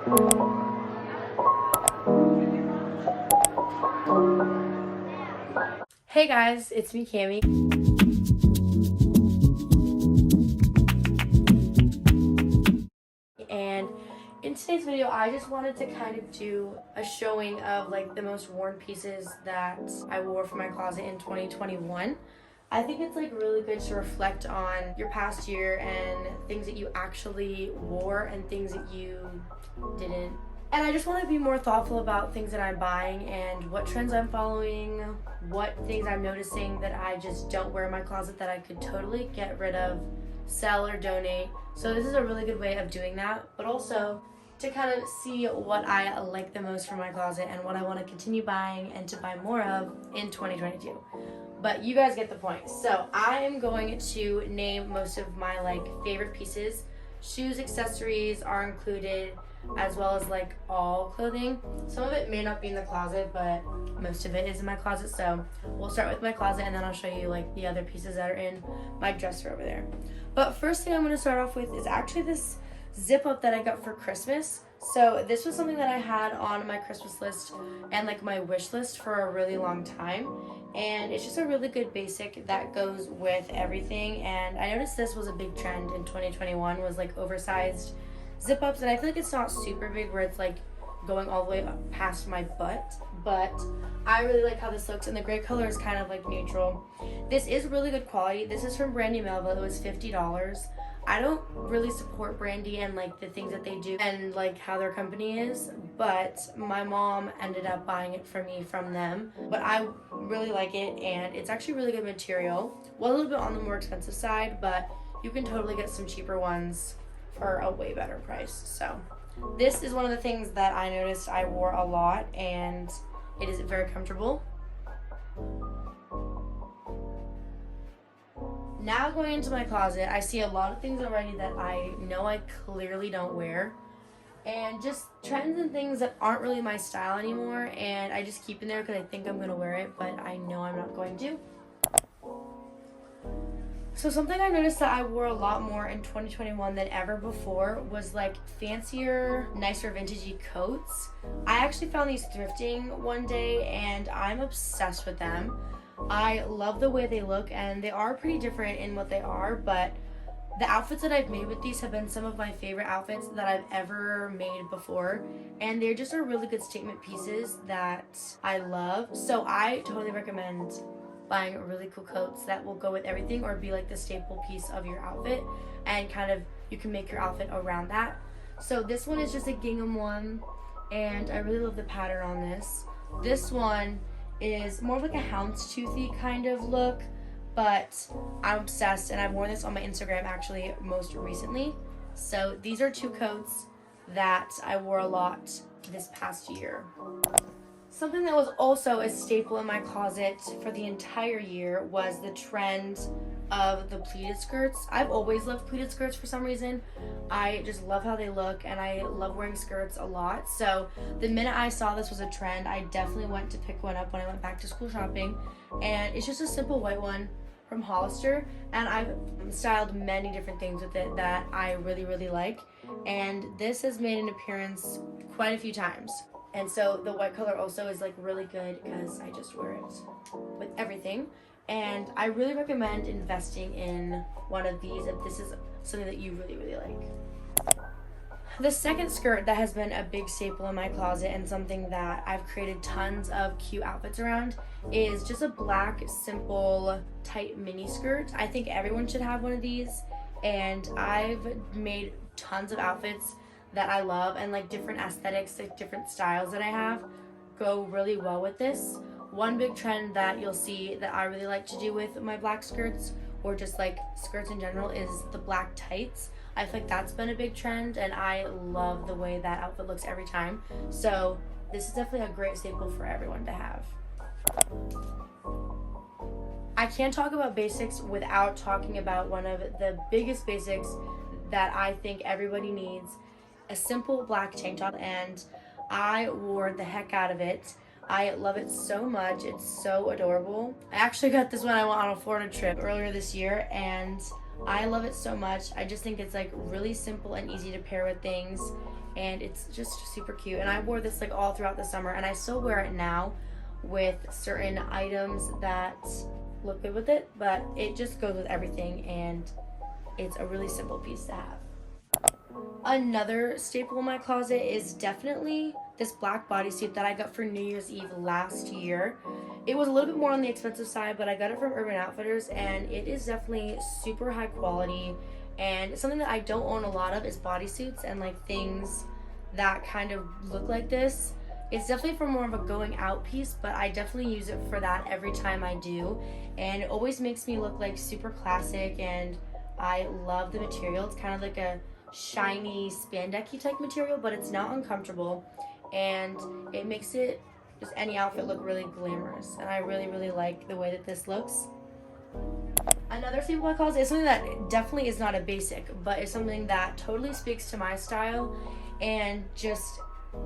Hey guys, it's me, Cami. And in today's video, I just wanted to kind of do a showing of like the most worn pieces that I wore from my closet in 2021. I think it's like really good to reflect on your past year and things that you actually wore and things that you didn't. And I just want to be more thoughtful about things that I'm buying and what trends I'm following, what things I'm noticing that I just don't wear in my closet that I could totally get rid of, sell, or donate. So this is a really good way of doing that, but also to kind of see what I like the most from my closet and what I want to continue buying and to buy more of in 2022. But you guys get the point. So I am going to name most of my like favorite pieces. Shoes, accessories are included, as well as like all clothing. Some of it may not be in the closet, but most of it is in my closet. So we'll start with my closet and then I'll show you like the other pieces that are in my dresser over there. But first thing I'm going to start off with is actually this zip up that I got for Christmas. So this was something that I had on my Christmas list and like my wish list for a really long time. And it's just a really good basic that goes with everything. And I noticed this was a big trend in 2021, was like oversized zip ups. And I feel like it's not super big where it's like going all the way up past my butt, but I really like how this looks, and the gray color is kind of like neutral. This is really good quality. This is from Brandy. It was $50. I don't really support Brandy and like the things that they do and like how their company is, but my mom ended up buying it for me from them. But I really like it, and it's actually really good material. Well, a little bit on the more expensive side, but you can totally get some cheaper ones for a way better price. So this is one of the things that I noticed I wore a lot, and it is very comfortable. Now going into my closet, I see a lot of things already that I know I clearly don't wear, and just trends and things that aren't really my style anymore, and I just keep in there because I think I'm going to wear it, but I know I'm not going to. So something I noticed that I wore a lot more in 2021 than ever before was like fancier, nicer vintagey coats. I actually found these thrifting one day and I'm obsessed with them. I love the way they look, and they are pretty different in what they are, but the outfits that I've made with these have been some of my favorite outfits that I've ever made before, and they're just are really good statement pieces that I love. So I totally recommend buying really cool coats that will go with everything or be like the staple piece of your outfit, and kind of you can make your outfit around that. So this one is just a gingham one, and I really love the pattern on this. This one is more of like a houndstoothy kind of look, but I'm obsessed, and I've worn this on my Instagram actually most recently. So these are two coats that I wore a lot this past year. Something that was also a staple in my closet for the entire year was the trend of the pleated skirts. I've always loved pleated skirts for some reason. I just love how they look, and I love wearing skirts a lot. So the minute I saw this was a trend, I definitely went to pick one up when I went back to school shopping. And it's just a simple white one from Hollister, and I've styled many different things with it that I really, really like. And this has made an appearance quite a few times. And so the white color also is like really good because I just wear it with everything. And I really recommend investing in one of these if this is something that you really, really like. The second skirt that has been a big staple in my closet and something that I've created tons of cute outfits around is just a black, simple, tight mini skirt. I think everyone should have one of these, and I've made tons of outfits that I love, and like different aesthetics, like different styles that I have go really well with this. One big trend that you'll see that I really like to do with my black skirts, or just like skirts in general, is the black tights. I feel like that's been a big trend, and I love the way that outfit looks every time. So this is definitely a great staple for everyone to have. I can't talk about basics without talking about one of the biggest basics that I think everybody needs: a simple black tank top, and I wore the heck out of it. I love it so much. It's so adorable. I actually got this when I went on a Florida trip earlier this year, and I love it so much. I just think it's like really simple and easy to pair with things. and it's just super cute. And I wore this like all throughout the summer, and I still wear it now with certain items that look good with it, but it just goes with everything, and it's a really simple piece to have. Another staple in my closet is definitely this black bodysuit that I got for New Year's Eve last year. It was a little bit more on the expensive side, but I got it from Urban Outfitters, and it is definitely super high quality. And something that I don't own a lot of is bodysuits and like things that kind of look like this. It's definitely for more of a going out piece, but I definitely use it for that every time I do. And it always makes me look like super classic, and I love the material. It's kind of like a shiny spandex-y type material, but it's not uncomfortable, and it makes it just any outfit look really glamorous, and I really like the way that this looks. Another staple in my closet is something that definitely is not a basic, but is something that totally speaks to my style and just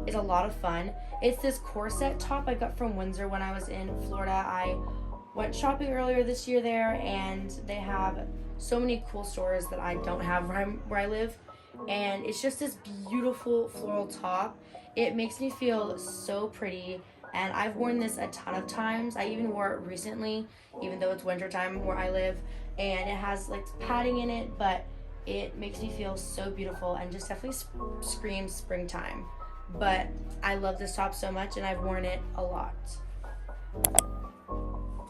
is a lot of fun. It's this corset top I got from Windsor when I was in Florida. I went shopping earlier this year there, and they have so many cool stores that I don't have where I live, and it's just this beautiful floral top. It makes me feel so pretty, and I've worn this a ton of times. I even wore it recently, even though it's winter time where I live, and it has like padding in it, but it makes me feel so beautiful and just definitely screams springtime. But I love this top so much, and I've worn it a lot.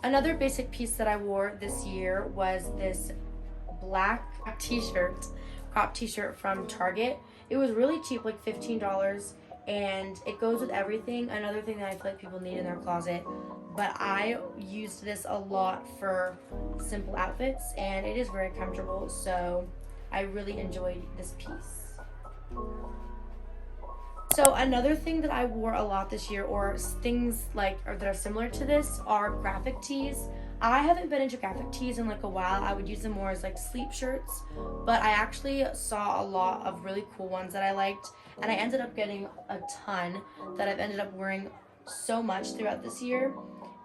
Another basic piece that I wore this year was this black t-shirt, crop t-shirt from Target. It was really cheap, like $15, and it goes with everything. Another thing that I feel like people need in their closet, but I used this a lot for simple outfits, and it is very comfortable, so I really enjoyed this piece. So another thing that I wore a lot this year, or things like that are similar to this, are graphic tees. I haven't been into graphic tees in like a while. I would use them more as like sleep shirts, but I actually saw a lot of really cool ones that I liked, and I ended up getting a ton that I've ended up wearing so much throughout this year.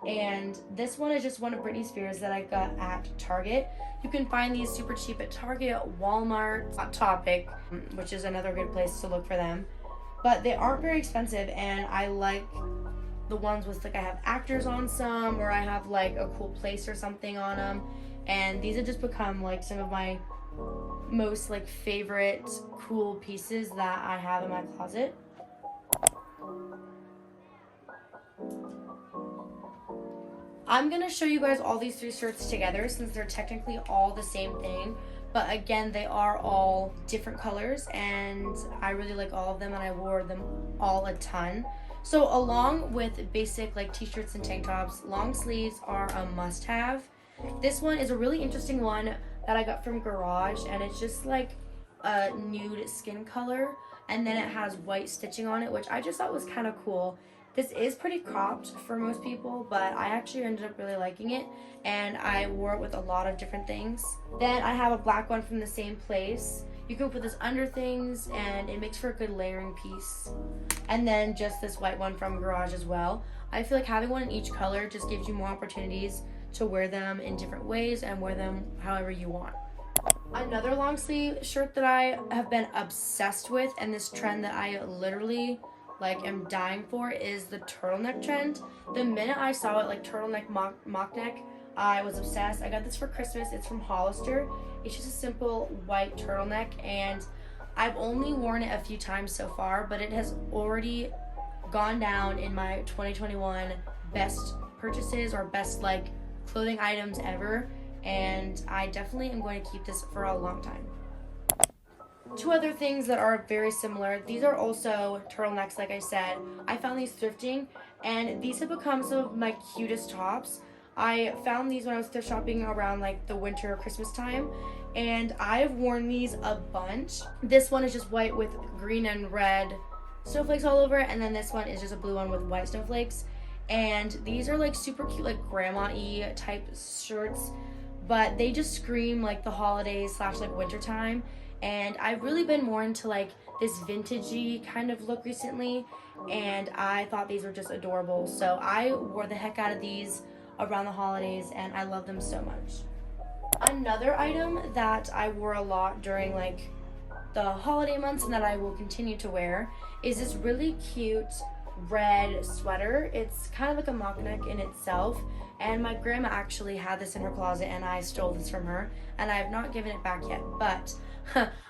And this one is just one of Britney Spears that I got at Target. You can find these super cheap at Target, Walmart, Hot Topic, which is another good place to look for them. But they aren't very expensive, and I like the ones with like I have actors on some, or I have like a cool place or something on them, and these have just become like some of my most like favorite cool pieces that I have in my closet. I'm gonna show you guys all these three shirts together since they're technically all the same thing, but again, they are all different colors, and I really like all of them, and I wore them all a ton. So along with basic like t-shirts and tank tops, long sleeves are a must-have. This one is a really interesting one that I got from Garage, and it's just like a nude skin color, and then it has white stitching on it, which I just thought was kind of cool. This is pretty cropped for most people, but I actually ended up really liking it, and I wore it with a lot of different things. Then I have a black one from the same place. You can put this under things, and it makes for a good layering piece. And then just this white one from Garage as well. I feel like having one in each color just gives you more opportunities to wear them in different ways and wear them however you want. Another long sleeve shirt that I have been obsessed with, and this trend that I literally like am dying for, is the turtleneck trend. The minute I saw it, like turtleneck mock neck, I was obsessed. I got this for Christmas. It's from Hollister. It's just a simple white turtleneck, and I've only worn it a few times so far, but it has already gone down in my 2021 best purchases or best like clothing items ever, and I definitely am going to keep this for a long time. Two other things that are very similar. These are also turtlenecks, like I said. I found these thrifting, and these have become some of my cutest tops. I found these when I was thrift shopping around like the winter or Christmas time, and I've worn these a bunch. This one is just white with green and red snowflakes all over it, and then this one is just a blue one with white snowflakes. And these are like super cute, like grandma-y type shirts, but they just scream like the holidays / like winter time. And I've really been more into like this vintagey kind of look recently, and I thought these were just adorable. So I wore the heck out of these around the holidays, and I love them so much. Another item that I wore a lot during like the holiday months and that I will continue to wear is this really cute red sweater. It's kind of like a mock neck in itself, and my grandma actually had this in her closet and I stole this from her, and I have not given it back yet. But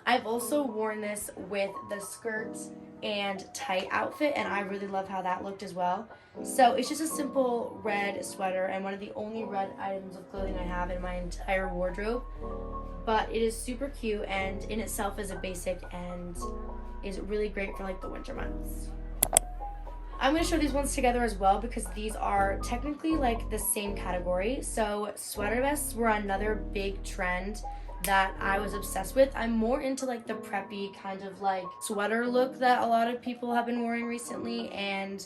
I've also worn this with the skirts and tight outfit, and I really love how that looked as well. So it's just a simple red sweater and one of the only red items of clothing I have in my entire wardrobe, but it is super cute and in itself is a basic and is really great for like the winter months. I'm going to show these ones together as well because these are technically like the same category. So sweater vests were another big trend that I was obsessed with. I'm more into like the preppy kind of like sweater look that a lot of people have been wearing recently, and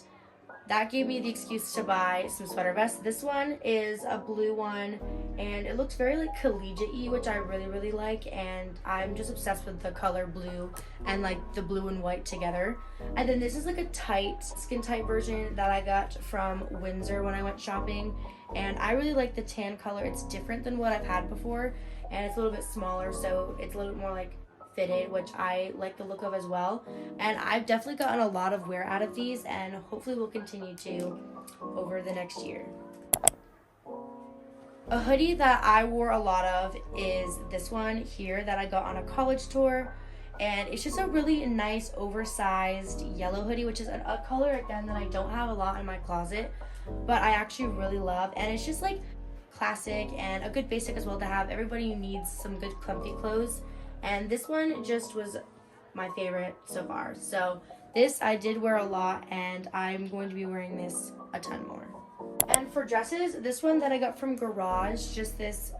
that gave me the excuse to buy some sweater vests. This one is a blue one and it looks very like collegiate-y, which I really like, and I'm just obsessed with the color blue and like the blue and white together. And then this is like a tight, skin tight version that I got from Windsor when I went shopping, and I really like the tan color. It's different than what I've had before and it's a little bit smaller, so it's a little bit more like fitted, which I like the look of as well. And I've definitely gotten a lot of wear out of these and hopefully will continue to over the next year. A hoodie that I wore a lot of is this one here that I got on a college tour, and it's just a really nice oversized yellow hoodie, which is a color again that I don't have a lot in my closet, but I actually really love, and it's just like classic and a good basic as well to have. Everybody needs some good comfy clothes, and this one just was my favorite so far. So this I did wear a lot, and I'm going to be wearing this a ton more. And for dresses, this one that I got from Garage, just this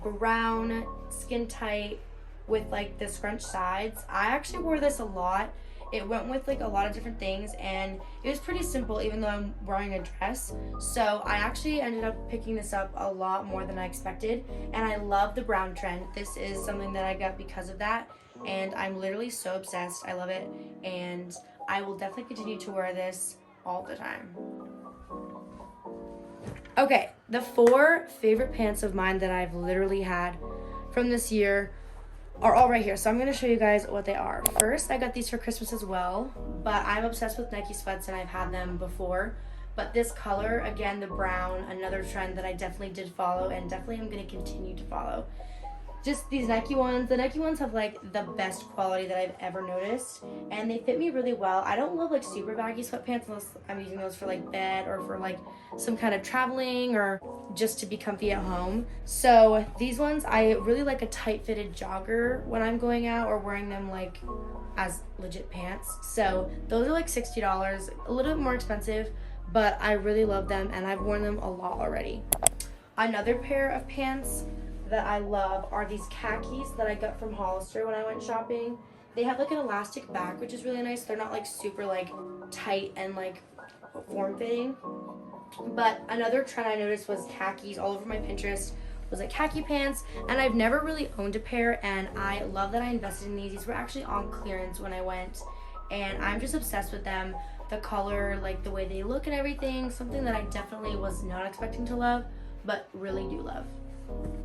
brown skin tight with like the scrunch sides. I actually wore this a lot. It went with like a lot of different things, and it was pretty simple even though I'm wearing a dress. So I actually ended up picking this up a lot more than I expected, and I love the brown trend. This is something that I got because of that, and I'm literally so obsessed. I love it, and I will definitely continue to wear this all the time. Okay, the 4 favorite pants of mine that I've literally had from this year are all right here. So I'm going to show you guys what they are. First, I got these for Christmas as well, but I'm obsessed with Nike sweats and I've had them before. But this color, again, the brown, another trend that I definitely did follow and definitely am going to continue to follow. Just these Nike ones. The Nike ones have like the best quality that I've ever noticed, and they fit me really well. I don't love like super baggy sweatpants unless I'm using those for like bed or for like some kind of traveling or just to be comfy at home. So these ones, I really like a tight fitted jogger when I'm going out or wearing them like as legit pants. So those are like $60, a little bit more expensive, but I really love them and I've worn them a lot already. Another pair of pants that I love are these khakis that I got from Hollister when I went shopping. They have like an elastic back, which is really nice. They're not like super like tight and like form-fitting. But another trend I noticed was khakis. All over my Pinterest was like khaki pants, and I've never really owned a pair, and I love that I invested in these. These were actually on clearance when I went, and I'm just obsessed with them. The color, like the way they look and everything, something that I definitely was not expecting to love, but really do love.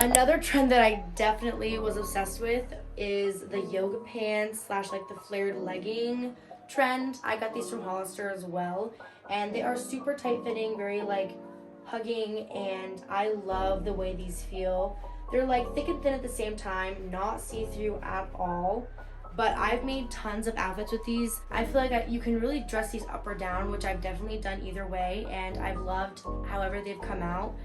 Another trend that I definitely was obsessed with is the yoga pants slash like the flared legging trend. I got these from Hollister as well, and they are super tight fitting, very like hugging, and I love the way these feel. They're like thick and thin at the same time, not see-through at all, but I've made tons of outfits with these. I feel like you can really dress these up or down, which I've definitely done either way, and I've loved however they've come out.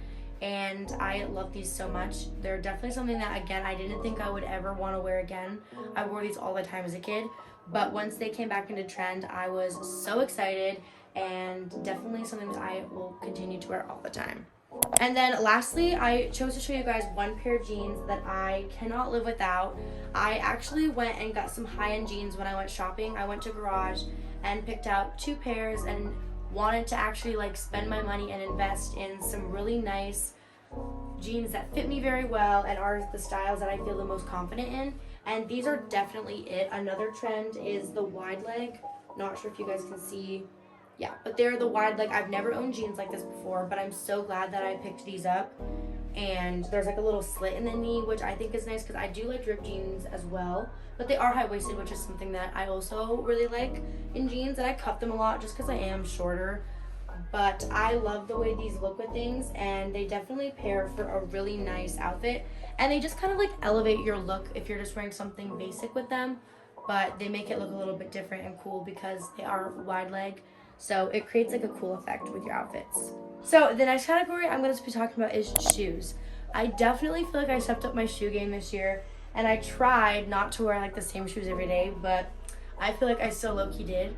And I love these so much. They're definitely something that, again, I didn't think I would ever want to wear again. I wore these all the time as a kid, but once they came back into trend, I was so excited, and definitely something that I will continue to wear all the time. And then lastly, I chose to show you guys one pair of jeans that I cannot live without. I actually went and got some high-end jeans when I went shopping. I went to Garage and picked out 2 pairs and wanted to actually like spend my money and invest in some really nice jeans that fit me very well and are the styles that I feel the most confident in, and these are definitely it. Another trend is the wide leg. Not sure if you guys can see, yeah, but they're the wide leg. I've never owned jeans like this before, but I'm so glad that I picked these up. and there's like a little slit in the knee, which I think is nice because I do like ripped jeans as well, but they are high-waisted, which is something that I also really like in jeans, and I cuff them a lot just because I am shorter. But I love the way these look with things, and they definitely pair for a really nice outfit, and they just kind of like elevate your look if you're just wearing something basic with them, but they make it look a little bit different and cool because they are wide leg, so it creates like a cool effect with your outfits. So the next category I'm going to be talking about is shoes. I definitely feel like I stepped up my shoe game this year, and I tried not to wear like the same shoes every day, but I feel like I still low-key did.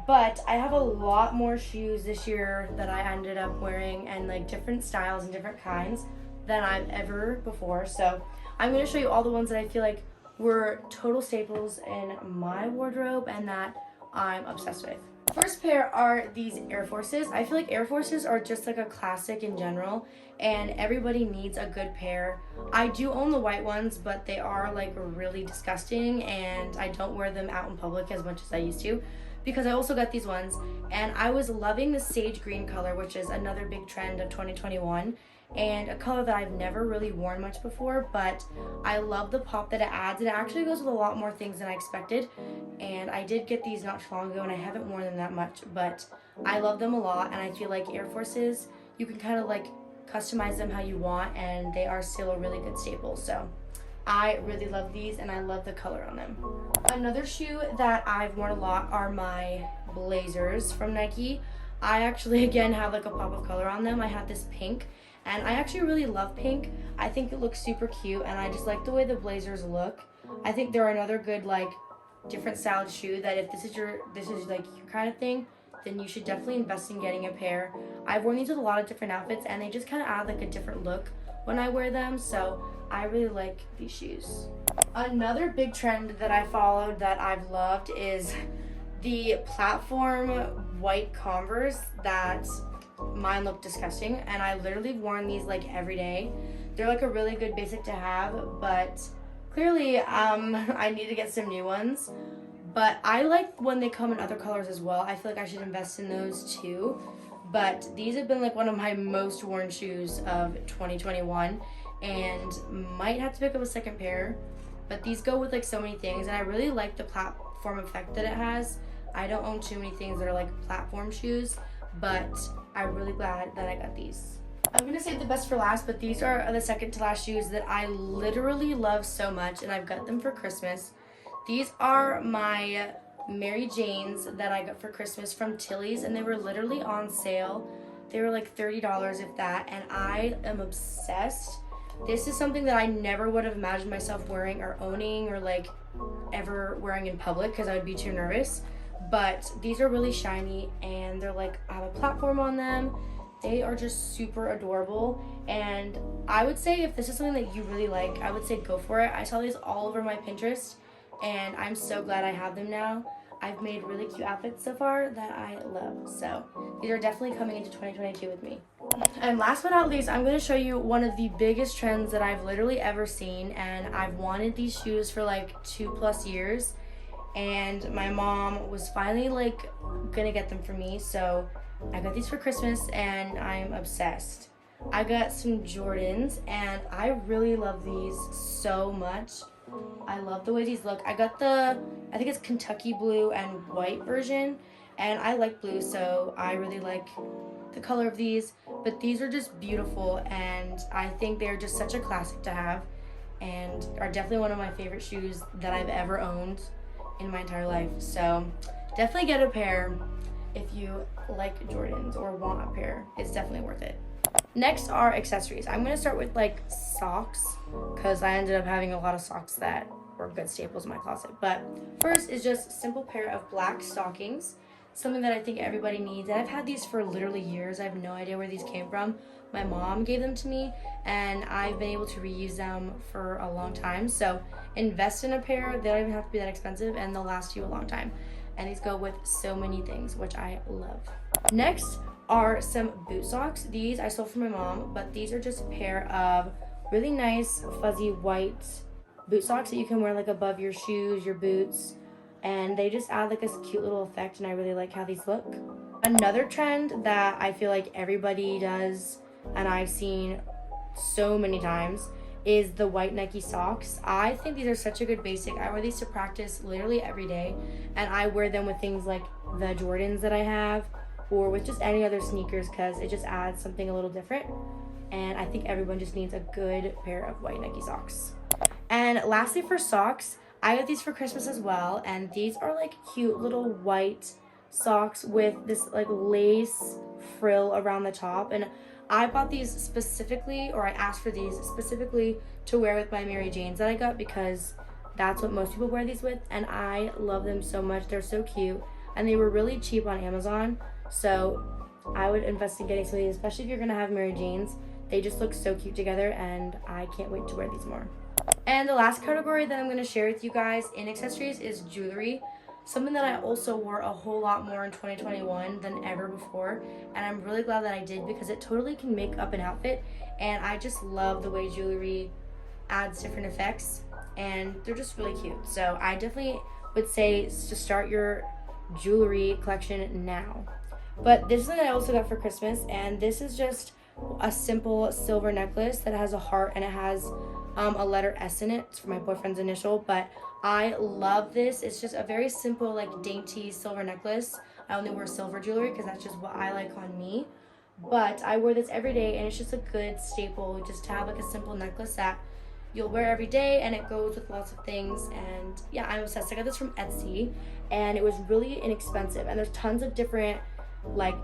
But I have a lot more shoes this year that I ended up wearing, and like different styles and different kinds than I've ever before. So I'm going to show you all the ones that I feel like were total staples in my wardrobe and that I'm obsessed with. First pair are these Air Forces. I feel like Air Forces are just like a classic in general, and everybody needs a good pair. I do own the white ones, but they are like really disgusting, and I don't wear them out in public as much as I used to, because I also got these ones, and I was loving the sage green color, which is another big trend of 2021, and a color that I've never really worn much before, but I love the pop that it adds, and it actually goes with a lot more things than I expected. And I did get these not too long ago, and I haven't worn them that much, but I love them a lot, and I feel like Air Forces, you can kind of like customize them how you want, and they are still a really good staple. So I really love these, and I love the color on them. Another shoe that I've worn a lot are my blazers from Nike. I actually, again, have like a pop of color on them. I have this pink, and I actually really love pink. I think it looks super cute, and I just like the way the blazers look. I think they're another good like different styled shoe that if this is like your kind of thing, then you should definitely invest in getting a pair. I've worn these with a lot of different outfits, and they just kind of add like a different look when I wear them, so I really like these shoes. Another big trend that I followed that I've loved is the platform white Converse that mine look disgusting, and I literally worn these like every day. They're like a really good basic to have, but clearly I need to get some new ones. But I like when they come in other colors as well. I feel like I should invest in those too. But these have been like one of my most worn shoes of 2021, and might have to pick up a second pair. But these go with like so many things, and I really like the platform effect that it has. I don't own too many things that are like platform shoes, but I'm really glad that I got these. I'm gonna save the best for last, but these are the second to last shoes that I literally love so much, and I've got them for Christmas. These are my Mary Janes that I got for Christmas from Tilly's, and they were literally on sale. They were like $30 if that, and I am obsessed. This is something that I never would have imagined myself wearing or owning or like ever wearing in public because I would be too nervous. But these are really shiny, and they're like, I have a platform on them. They are just super adorable, and I would say if this is something that you really like, I would say go for it. I saw these all over my Pinterest, and I'm so glad I have them now. I've made really cute outfits so far that I love, so these are definitely coming into 2022 with me. And last but not least, I'm going to show you one of the biggest trends that I've literally ever seen, and I've wanted these shoes for like 2+ years, and my mom was finally like gonna get them for me, so I got these for Christmas, and I'm obsessed. I got some Jordans, and I really love these so much. I love the way these look. I got I think it's Kentucky blue and white version, and I like blue, so I really like the color of these. But these are just beautiful, and I think they're just such a classic to have, and are definitely one of my favorite shoes that I've ever owned in my entire life. So definitely get a pair if you like Jordans or want a pair. It's definitely worth it. Next are accessories. I'm going to start with like socks, because I ended up having a lot of socks that were good staples in my closet. But first is just a simple pair of black stockings, something that I think everybody needs, and I've had these for literally years. I have no idea where these came from. My mom gave them to me, and I've been able to reuse them for a long time. So invest in a pair. They don't even have to be that expensive, and they'll last you a long time. And these go with so many things, which I love. Next are some boot socks. These I stole from my mom, but these are just a pair of really nice fuzzy white boot socks that you can wear like above your shoes, your boots, and they just add like this cute little effect, and I really like how these look. Another trend that I feel like everybody does, and I've seen so many times is the white Nike socks. I think these are such a good basic. I wear these to practice literally every day, and I wear them with things like the Jordans that I have or with just any other sneakers because it just adds something a little different. And I think everyone just needs a good pair of white Nike socks. And lastly, for socks, I got these for Christmas as well, and these are like cute little white socks with this like lace frill around the top. And I bought these specifically, or I asked for these specifically to wear with my Mary Janes that I got because that's what most people wear these with, and I love them so much. They're so cute, and they were really cheap on Amazon, so I would invest in getting some of these, especially if you're gonna have Mary Janes. They just look so cute together, and I can't wait to wear these more. And the last category that I'm going to share with you guys in accessories is jewelry. Something that I also wore a whole lot more in 2021 than ever before. And I'm really glad that I did because it totally can make up an outfit. And I just love the way jewelry adds different effects. And they're just really cute. So I definitely would say to start your jewelry collection now. But this is something I also got for Christmas. And this is just a simple silver necklace that has a heart and it has a letter S in it. It's for my boyfriend's initial, but I love this. It's just a very simple, like dainty silver necklace. I only wear silver jewelry because that's just what I like on me, but I wear this every day and it's just a good staple just to have like a simple necklace that you'll wear every day, and it goes with lots of things. And yeah, I'm obsessed. I got this from Etsy and it was really inexpensive, and there's tons of different like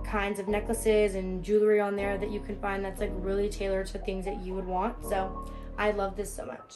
kinds of necklaces and jewelry on there that you can find that's like really tailored to things that you would want. So I love this so much.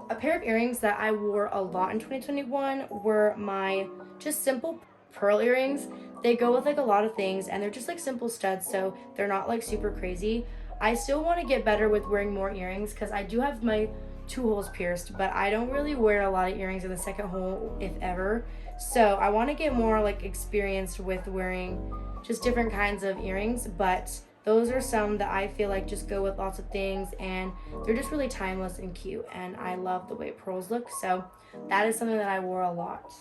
A pair of earrings that I wore a lot in 2021 were my just simple pearl earrings. They go with like a lot of things, and they're just like simple studs, so they're not like super crazy. I still want to get better with wearing more earrings because I do have my 2 holes pierced, but I don't really wear a lot of earrings in the second hole, if ever. So I want to get more like experienced with wearing just different kinds of earrings, but those are some that I feel like just go with lots of things, and they're just really timeless and cute, and I love the way pearls look. So that is something that I wore a lot.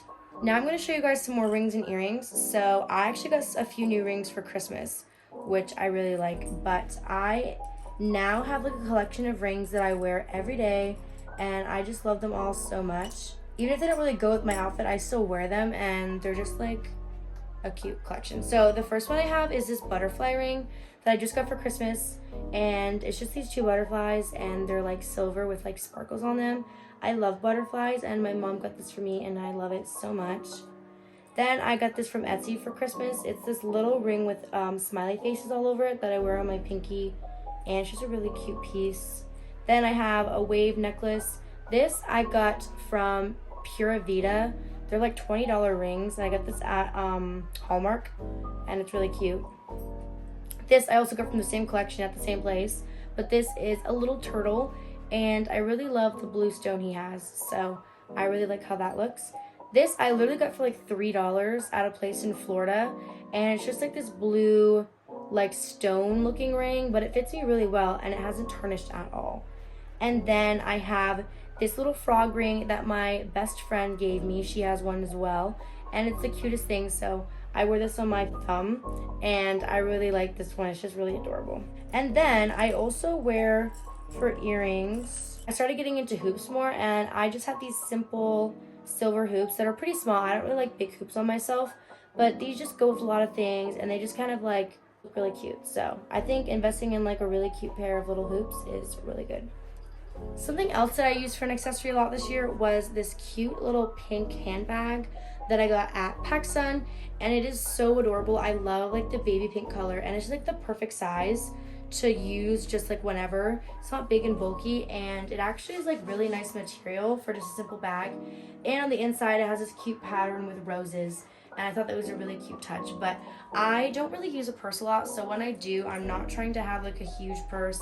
Now I'm going to show you guys some more rings and earrings. So I actually got a few new rings for Christmas, which I really like, but I now have like a collection of rings that I wear every day, and I just love them all so much. Even if they don't really go with my outfit, I still wear them, and they're just like a cute collection. So the first one I have is this butterfly ring that I just got for Christmas, and it's just these 2 butterflies, and they're like silver with like sparkles on them. I love butterflies, and my mom got this for me, and I love it so much. Then I got this from Etsy for Christmas. It's this little ring with smiley faces all over it that I wear on my pinky, and it's just a really cute piece. Then I have a wave necklace. This I got from Pura Vida. They're like $20 rings, and I got this at Hallmark, and it's really cute. This I also got from the same collection at the same place, but this is a little turtle, and I really love the blue stone he has, so I really like how that looks. This I literally got for like $3 at a place in Florida, and it's just like this blue like stone looking ring, but it fits me really well, and it hasn't tarnished at all. And then I have this little frog ring that my best friend gave me. She has one as well, and it's the cutest thing, so I wear this on my thumb, and I really like this one. It's just really adorable. And then I also wear for earrings, I started getting into hoops more, and I just have these simple silver hoops that are pretty small. I don't really like big hoops on myself, but these just go with a lot of things, and they just kind of like look really cute. So I think investing in like a really cute pair of little hoops is really good. Something else that I used for an accessory a lot this year was this cute little pink handbag that I got at PacSun, and it is so adorable. I love like the baby pink color, and it's just like the perfect size to use just like whenever. It's not big and bulky, and it actually is like really nice material for just a simple bag. And on the inside it has this cute pattern with roses, and I thought that was a really cute touch. But I don't really use a purse a lot, so when I do, I'm not trying to have like a huge purse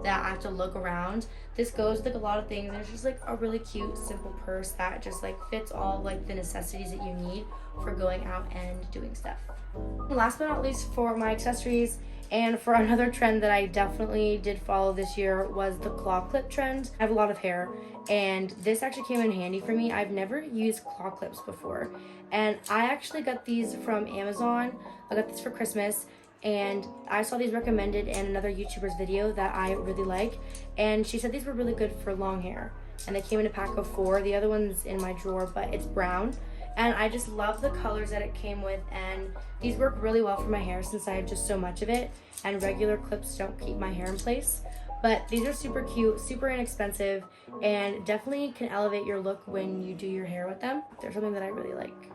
that I have to look around. This goes with like a lot of things, and it's just like a really cute simple purse that just like fits all like the necessities that you need for going out and doing stuff. And last but not least, for my accessories, and for another trend that I definitely did follow this year, was the claw clip trend. I have a lot of hair, and this actually came in handy for me. I've never used claw clips before, and I actually got these from Amazon. I got this for Christmas, and I saw these recommended in another YouTuber's video that I really like, and she said these were really good for long hair, and they came in a pack of 4. The other one's in my drawer, but it's brown, and I just love the colors that it came with, and these work really well for my hair since I have just so much of it, and regular clips don't keep my hair in place. But these are super cute, super inexpensive, and definitely can elevate your look when you do your hair with them. They're something that I really like.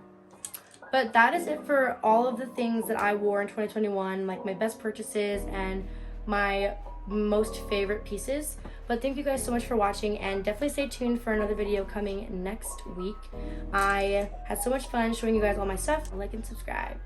But that is it for all of the things that I wore in 2021, like my best purchases and my most favorite pieces. But thank you guys so much for watching, and definitely stay tuned for another video coming next week. I had so much fun showing you guys all my stuff. Like and subscribe.